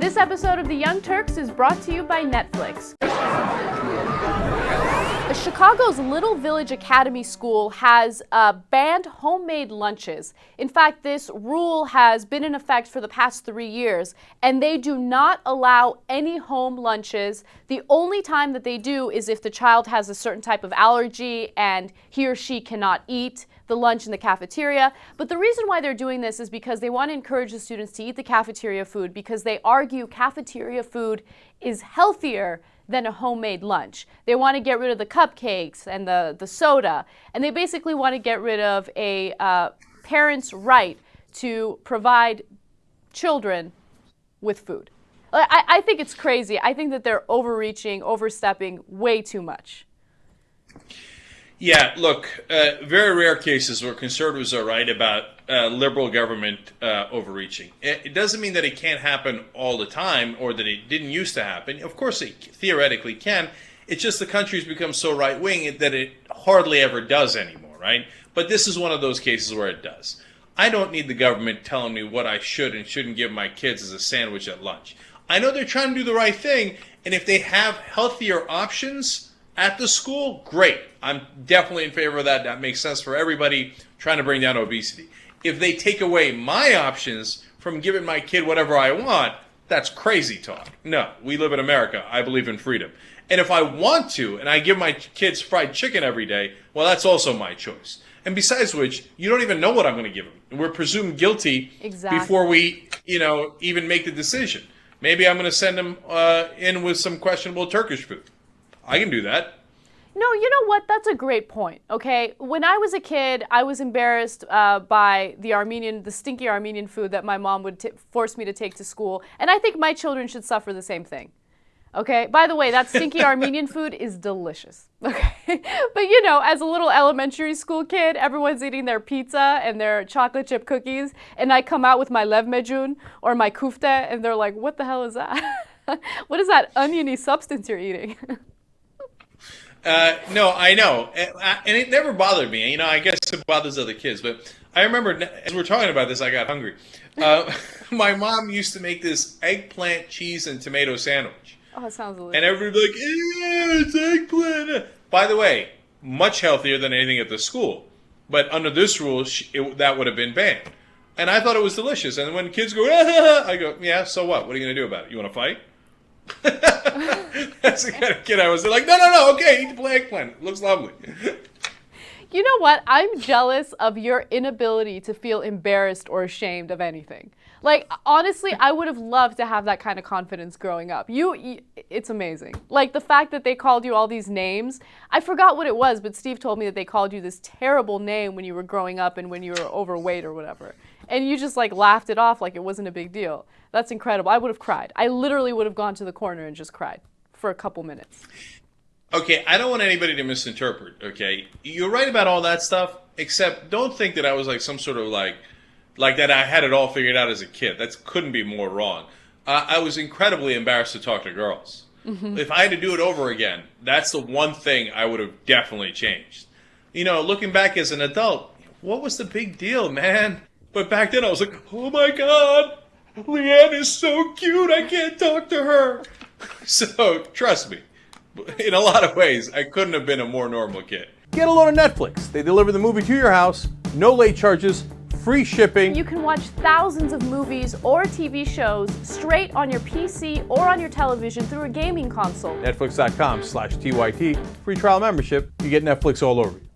This episode of The Young Turks is brought to you by Netflix. Chicago's Little Village Academy School has banned homemade lunches. In fact, this rule has been in effect for the past 3 years, and they do not allow any home lunches. The only time that they do is if the child has a certain type of allergy and he or she cannot eat the lunch in the cafeteria. But the reason why they're doing this is because they want to encourage the students to eat the cafeteria food, because they argue cafeteria food is healthier than a homemade lunch. They want to get rid of the cupcakes and the soda, and they basically want to get rid of a parent's right to provide children with food. I think it's crazy. I think that they're overreaching, overstepping way too much. Yeah, look, very rare cases where conservatives are right about liberal government overreaching. It doesn't mean that it can't happen all the time or that it didn't used to happen. Of course, it theoretically can. It's just the country's become so right-wing that it hardly ever does anymore, right? But this is one of those cases where it does. I don't need the government telling me what I should and shouldn't give my kids as a sandwich at lunch. I know they're trying to do the right thing, and if they have healthier options at the school, great. I'm definitely in favor of that. That makes sense for everybody trying to bring down obesity. If they take away my options from giving my kid whatever I want, that's crazy talk. No, we live in America. I believe in freedom. And if I want to, and I give my kids fried chicken every day, well, that's also my choice. And besides which, you don't even know what I'm going to give them. We're presumed guilty before we, even make the decision. Maybe I'm going to send them in with some questionable Turkish food. I can do that. No, you know what? That's a great point, okay? When I was a kid, I was embarrassed by the stinky Armenian food that my mom would force me to take to school, and I think my children should suffer the same thing, okay? By the way, that stinky Armenian food is delicious, okay? But as a little elementary school kid, everyone's eating their pizza and their chocolate chip cookies, and I come out with my levmejun or my kufte, and they're like, what the hell is that? What is that oniony substance you're eating? No, I know. And it never bothered me. I guess it bothers other kids. But I remember, as we're talking about this, I got hungry. My mom used to make this eggplant, cheese, and tomato sandwich. Oh, it sounds delicious. And everybody like, it's eggplant. By the way, much healthier than anything at the school. But under this rule, that would have been banned. And I thought it was delicious. And when kids go, I go, yeah, so what? What are you going to do about it? You want to fight? That's the kind of kid I was. They're like, no, okay, eat the eggplant. It looks lovely. You know what? I'm jealous of your inability to feel embarrassed or ashamed of anything. Like, honestly, I would have loved to have that kind of confidence growing up. It's amazing. Like, the fact that they called you all these names. I forgot what it was, but Steve told me that they called you this terrible name when you were growing up and when you were overweight or whatever. And you just, laughed it off like it wasn't a big deal. That's incredible. I would have cried. I literally would have gone to the corner and just cried for a couple minutes. Okay, I don't want anybody to misinterpret, okay? You're right about all that stuff, except don't think that I was some sort of like that I had it all figured out as a kid. That couldn't be more wrong. I was incredibly embarrassed to talk to girls. Mm-hmm. If I had to do it over again, that's the one thing I would have definitely changed. Looking back as an adult, what was the big deal, man? But back then I was like, oh my God, Leanne is so cute, I can't talk to her. So, trust me, in a lot of ways, I couldn't have been a more normal kid. Get a load of Netflix. They deliver the movie to your house, no late charges, free shipping. You can watch thousands of movies or TV shows straight on your PC or on your television through a gaming console. Netflix.com/TYT. Free trial membership. You get Netflix all over you.